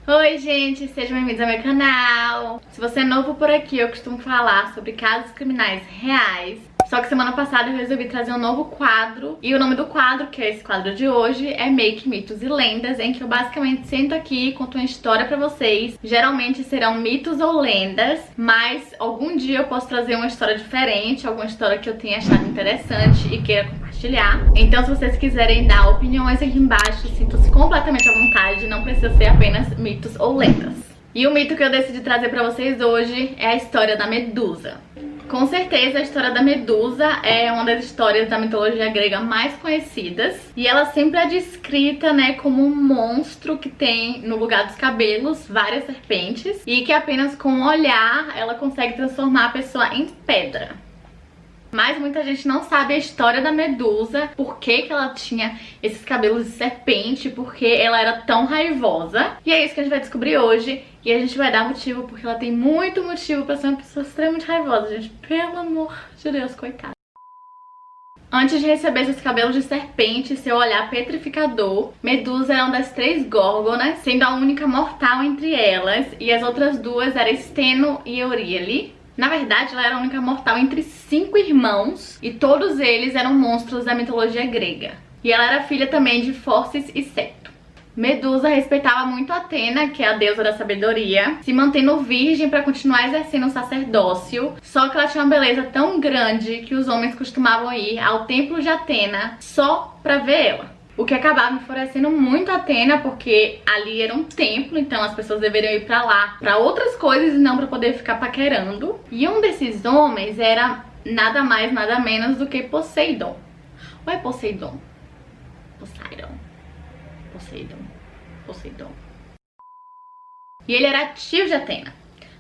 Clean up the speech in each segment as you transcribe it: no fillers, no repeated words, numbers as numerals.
Oi gente, sejam bem-vindos ao meu canal. Se você é novo por aqui, eu costumo falar sobre casos criminais reais. Só que semana passada eu resolvi trazer um novo quadro. E o nome do quadro, que é esse quadro de hoje, é Make Mitos e Lendas, em que eu basicamente sento aqui e conto uma história pra vocês. Geralmente serão mitos ou lendas, mas algum dia eu posso trazer uma história diferente, alguma história que eu tenha achado interessante e queira compartilhar. Então se vocês quiserem dar opiniões aqui embaixo, sintam-se completamente à vontade, não precisa ser apenas mitos ou lendas. E o mito que eu decidi trazer pra vocês hoje é a história da Medusa. Com certeza a história da Medusa é uma das histórias da mitologia grega mais conhecidas. E ela sempre é descrita, né, como um monstro que tem no lugar dos cabelos várias serpentes. E que apenas com um olhar ela consegue transformar a pessoa em pedra. Mas muita gente não sabe a história da Medusa, por que ela tinha esses cabelos de serpente, por que ela era tão raivosa. E é isso que a gente vai descobrir hoje. E a gente vai dar motivo, porque ela tem muito motivo pra ser uma pessoa extremamente raivosa, gente. Pelo amor de Deus, coitada. Antes de receber esses cabelos de serpente e seu olhar petrificador, Medusa era uma das 3 górgonas, sendo a única mortal entre elas. E as outras 2 eram Steno e Euríale. Na verdade, ela era a única mortal entre 5 irmãos, e todos eles eram monstros da mitologia grega. E ela era filha também de Fórcis e Ceto. Medusa respeitava muito Atena, que é a deusa da sabedoria, se mantendo virgem para continuar exercendo o sacerdócio. Só que ela tinha uma beleza tão grande que os homens costumavam ir ao templo de Atena só pra ver ela. O que acabava enfurecendo muito a Atena, porque ali era um templo, então as pessoas deveriam ir pra lá pra outras coisas e não pra poder ficar paquerando. E um desses homens era nada mais, nada menos do que Poseidon. Ou é Poseidon? Poseidon. E ele era tio de Atena.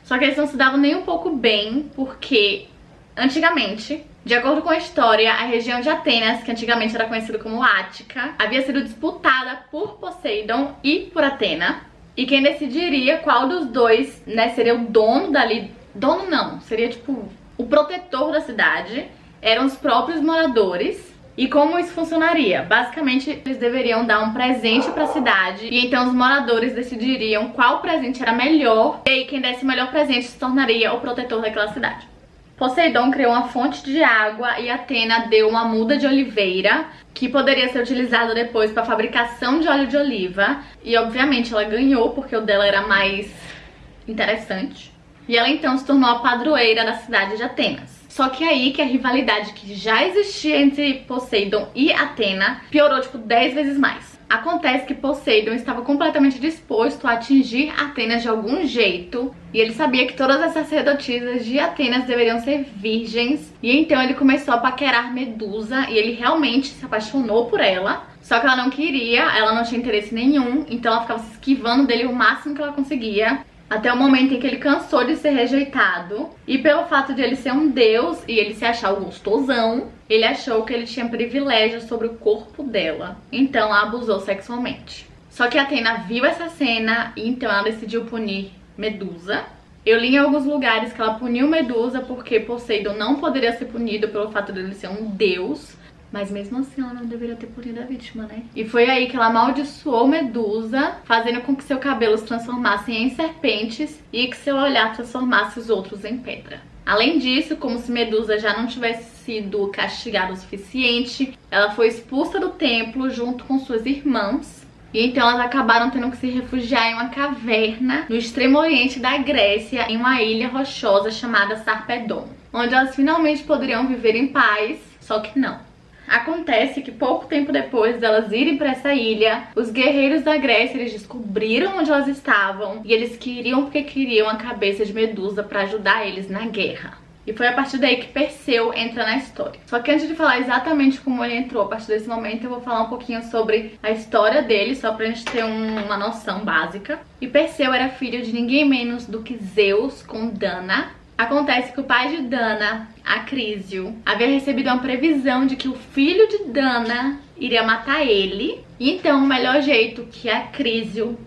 Só que eles não se davam nem um pouco bem, porque antigamente, de acordo com a história, a região de Atenas, que antigamente era conhecida como Ática, havia sido disputada por Poseidon e por Atena. E quem decidiria qual dos dois, né, seria o dono dali... Dono não, seria tipo o protetor da cidade. Eram os próprios moradores. E como isso funcionaria? Basicamente, eles deveriam dar um presente para a cidade, e então os moradores decidiriam qual presente era melhor, e aí quem desse o melhor presente se tornaria o protetor daquela cidade. Poseidon criou uma fonte de água e Atena deu uma muda de oliveira, que poderia ser utilizado depois para a fabricação de óleo de oliva. E obviamente ela ganhou, porque o dela era mais interessante. E ela então se tornou a padroeira da cidade de Atenas. Só que aí que a rivalidade que já existia entre Poseidon e Atena piorou tipo 10 vezes mais. Acontece que Poseidon estava completamente disposto a atingir Atenas de algum jeito, e ele sabia que todas as sacerdotisas de Atenas deveriam ser virgens, e então ele começou a paquerar Medusa, e ele realmente se apaixonou por ela. Só que ela não queria, ela não tinha interesse nenhum, então ela ficava se esquivando dele o máximo que ela conseguia. Até o momento em que ele cansou de ser rejeitado. E pelo fato de ele ser um deus e ele se achar o gostosão, ele achou que ele tinha privilégio sobre o corpo dela. Então a abusou sexualmente. Só que Atena viu essa cena e então ela decidiu punir Medusa. Eu li em alguns lugares que ela puniu Medusa porque Poseidon não poderia ser punido pelo fato de ele ser um deus. Mas mesmo assim ela não deveria ter punido a vítima, né? E foi aí que ela amaldiçoou Medusa, fazendo com que seu cabelo se transformasse em serpentes e que seu olhar transformasse os outros em pedra. Além disso, como se Medusa já não tivesse sido castigada o suficiente, ela foi expulsa do templo junto com suas irmãs. E então elas acabaram tendo que se refugiar em uma caverna no extremo oriente da Grécia, em uma ilha rochosa chamada Sarpedon, onde elas finalmente poderiam viver em paz, só que não. Acontece que pouco tempo depois delas irem para essa ilha, os guerreiros da Grécia, eles descobriram onde elas estavam e eles queriam porque queriam a cabeça de Medusa para ajudar eles na guerra. E foi a partir daí que Perseu entra na história. Só que antes de falar exatamente como ele entrou a partir desse momento, eu vou falar um pouquinho sobre a história dele, só pra gente ter uma noção básica. E Perseu era filho de ninguém menos do que Zeus com Dana. Acontece que o pai de Dana, Acrísio, havia recebido uma previsão de que o filho de Dana iria matar ele. E então o melhor jeito que Acrísio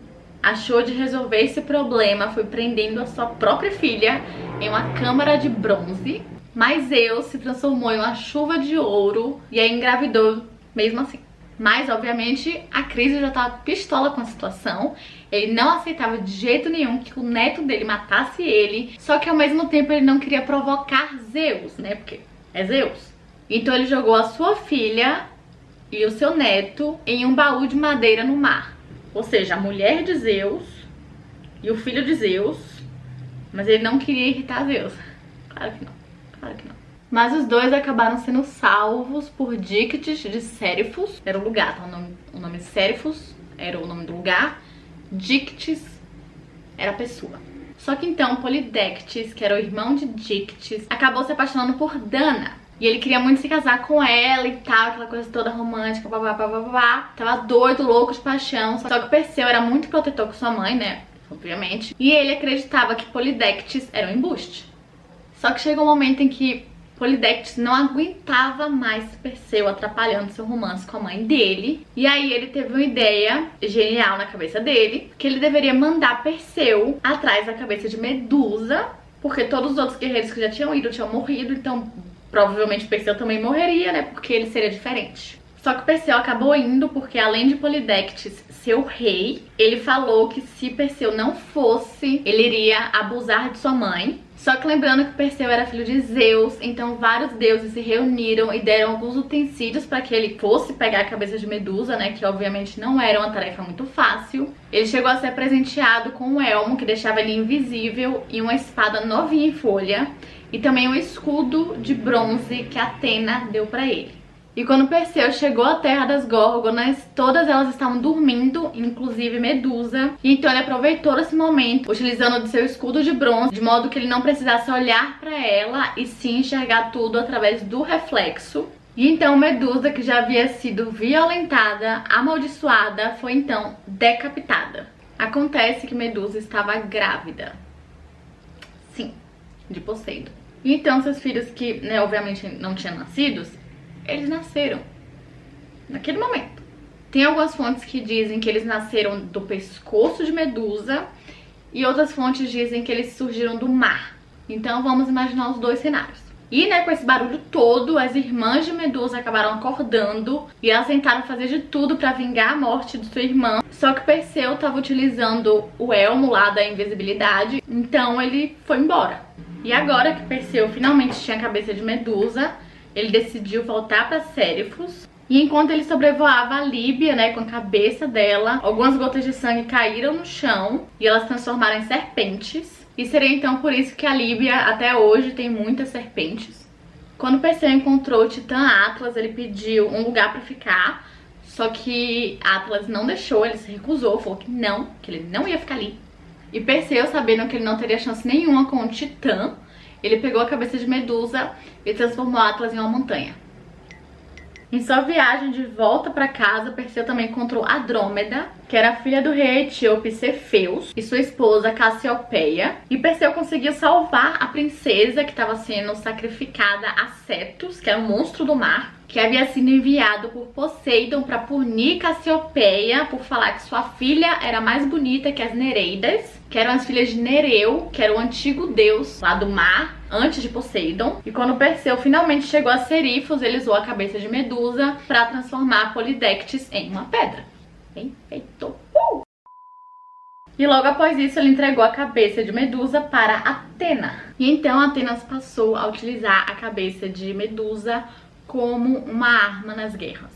achou de resolver esse problema foi prendendo a sua própria filha em uma câmara de bronze. Mas Zeus se transformou em uma chuva de ouro e a engravidou mesmo assim. Mas, obviamente, a Cris já tava pistola com a situação. Ele não aceitava de jeito nenhum que o neto dele matasse ele. Só que, ao mesmo tempo, ele não queria provocar Zeus, né? Porque é Zeus. Então, ele jogou a sua filha e o seu neto em um baú de madeira no mar. Ou seja, a mulher de Zeus e o filho de Zeus. Mas ele não queria irritar Zeus. Claro que não, claro que não. Mas os dois acabaram sendo salvos por Díctes de Sérifos. Era o lugar, tá? O nome Sérifos era o nome do lugar. Díctes era a pessoa. Só que então Polidectes, que era o irmão de Díctes, acabou se apaixonando por Dana. E ele queria muito se casar com ela e tal, aquela coisa toda romântica, babá. Tava doido, louco de paixão. Só que Perseu era muito protetor com sua mãe, né? Obviamente. E ele acreditava que Polidectes era um embuste. Só que chegou um momento em que Polidectes não aguentava mais Perseu atrapalhando seu romance com a mãe dele. E aí ele teve uma ideia genial na cabeça dele, que ele deveria mandar Perseu atrás da cabeça de Medusa, porque todos os outros guerreiros que já tinham ido tinham morrido, então provavelmente Perseu também morreria, né, porque ele seria diferente. Só que Perseu acabou indo porque, além de Polidectes ser o rei, ele falou que se Perseu não fosse, ele iria abusar de sua mãe. Só que lembrando que Perseu era filho de Zeus, então vários deuses se reuniram e deram alguns utensílios para que ele fosse pegar a cabeça de Medusa, né, que obviamente não era uma tarefa muito fácil. Ele chegou a ser presenteado com um elmo que deixava ele invisível e uma espada novinha em folha e também um escudo de bronze que Atena deu para ele. E quando Perseu chegou à terra das Górgonas, todas elas estavam dormindo, inclusive Medusa. E então ele aproveitou esse momento, utilizando de seu escudo de bronze, de modo que ele não precisasse olhar para ela e sim enxergar tudo através do reflexo. E então Medusa, que já havia sido violentada, amaldiçoada, foi então decapitada. Acontece que Medusa estava grávida. Sim, de Poseidon. E então seus filhos, que, né, obviamente não tinham nascido, eles nasceram naquele momento. Tem algumas fontes que dizem que eles nasceram do pescoço de Medusa e outras fontes dizem que eles surgiram do mar. Então vamos imaginar os dois cenários. E, né, com esse barulho todo, as irmãs de Medusa acabaram acordando e elas tentaram fazer de tudo pra vingar a morte de sua irmã. Só que Perseu estava utilizando o elmo lá da invisibilidade, então ele foi embora. E agora que Perseu finalmente tinha a cabeça de Medusa, ele decidiu voltar para Sérifos. E enquanto ele sobrevoava a Líbia, né, com a cabeça dela, algumas gotas de sangue caíram no chão e elas se transformaram em serpentes. E seria então por isso que a Líbia até hoje tem muitas serpentes. Quando Perseu encontrou o Titã Atlas, ele pediu um lugar para ficar. Só que Atlas não deixou, ele se recusou, falou que ele não ia ficar ali. E Perseu, sabendo que ele não teria chance nenhuma com o Titã, ele pegou a cabeça de Medusa e transformou Atlas em uma montanha. Em sua viagem de volta para casa, Perseu também encontrou Andrômeda, que era filha do rei etíope Cefeus, e sua esposa Cassiopeia. E Perseu conseguiu salvar a princesa que estava sendo sacrificada a Cetus, que era um monstro do mar, que havia sido enviado por Poseidon para punir Cassiopeia por falar que sua filha era mais bonita que as Nereidas, que eram as filhas de Nereu, que era o antigo deus lá do mar, antes de Poseidon. E quando Perseu finalmente chegou a Serifos, ele usou a cabeça de Medusa para transformar Polidectes em uma pedra. Bem feito! E logo após isso ele entregou a cabeça de Medusa para Atena. E então Atenas passou a utilizar a cabeça de Medusa como uma arma nas guerras.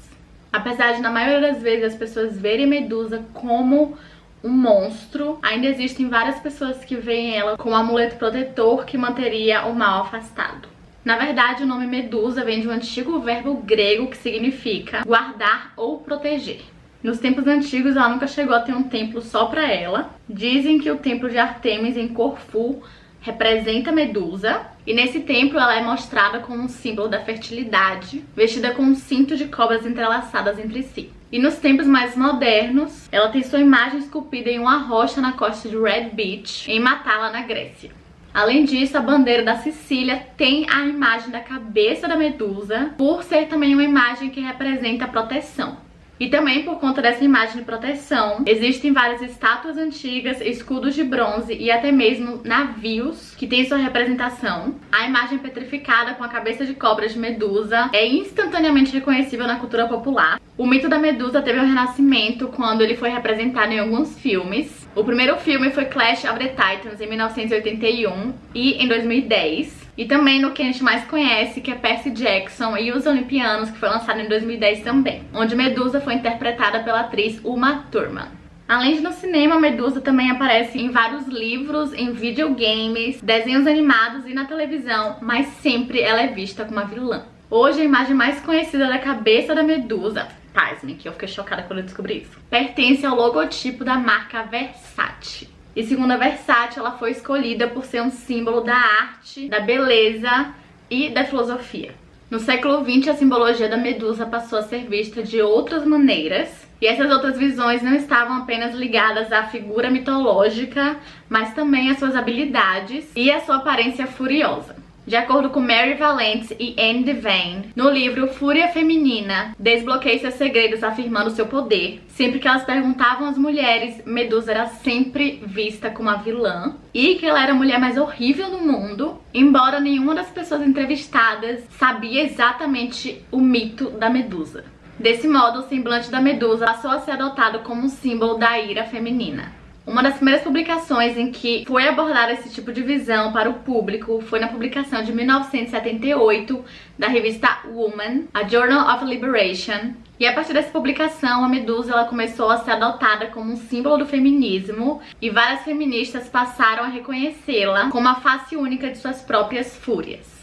Apesar de na maioria das vezes as pessoas verem Medusa como um monstro, ainda existem várias pessoas que veem ela como um amuleto protetor que manteria o mal afastado. Na verdade, o nome Medusa vem de um antigo verbo grego que significa guardar ou proteger. Nos tempos antigos, ela nunca chegou a ter um templo só para ela. Dizem que o templo de Ártemis em Corfu representa Medusa, e nesse templo ela é mostrada como um símbolo da fertilidade, vestida com um cinto de cobras entrelaçadas entre si. E nos tempos mais modernos, ela tem sua imagem esculpida em uma rocha na costa de Red Beach, em Matala, na Grécia. Além disso, a bandeira da Sicília tem a imagem da cabeça da Medusa, por ser também uma imagem que representa a proteção. E também por conta dessa imagem de proteção, existem várias estátuas antigas, escudos de bronze e até mesmo navios que têm sua representação. A imagem petrificada com a cabeça de cobra de Medusa é instantaneamente reconhecível na cultura popular. O mito da Medusa teve um renascimento quando ele foi representado em alguns filmes. O primeiro filme foi Clash of the Titans, em 1981 e em 2010. E também no que a gente mais conhece, que é Percy Jackson e os Olimpianos, que foi lançado em 2010 também, onde Medusa foi interpretada pela atriz Uma Thurman. Além de no cinema, Medusa também aparece em vários livros, em videogames, desenhos animados e na televisão, mas sempre ela é vista como uma vilã. Hoje a imagem mais conhecida da cabeça da Medusa, pasmem, que eu fiquei chocada quando eu descobri isso, pertence ao logotipo da marca Versace. E segundo a Versace, ela foi escolhida por ser um símbolo da arte, da beleza e da filosofia. No século XX, a simbologia da Medusa passou a ser vista de outras maneiras. E essas outras visões não estavam apenas ligadas à figura mitológica, mas também às suas habilidades e à sua aparência furiosa. De acordo com Mary Valence e Anne Devane, no livro Fúria Feminina, desbloqueie seus segredos afirmando seu poder. Sempre que elas perguntavam às mulheres, Medusa era sempre vista como a vilã e que ela era a mulher mais horrível do mundo, embora nenhuma das pessoas entrevistadas sabia exatamente o mito da Medusa. Desse modo, o semblante da Medusa passou a ser adotado como um símbolo da ira feminina. Uma das primeiras publicações em que foi abordada esse tipo de visão para o público foi na publicação de 1978 da revista Woman, a Journal of Liberation. E a partir dessa publicação, a Medusa ela começou a ser adotada como um símbolo do feminismo e várias feministas passaram a reconhecê-la como a face única de suas próprias fúrias.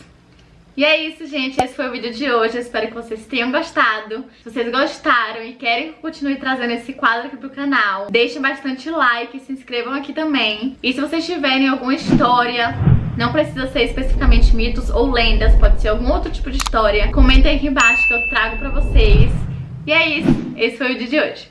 E é isso, gente, esse foi o vídeo de hoje, eu espero que vocês tenham gostado. Se vocês gostaram e querem que eu continue trazendo esse quadro aqui pro canal, deixem bastante like e se inscrevam aqui também. E se vocês tiverem alguma história, não precisa ser especificamente mitos ou lendas, pode ser algum outro tipo de história, comentem aqui embaixo que eu trago pra vocês. E é isso, esse foi o vídeo de hoje.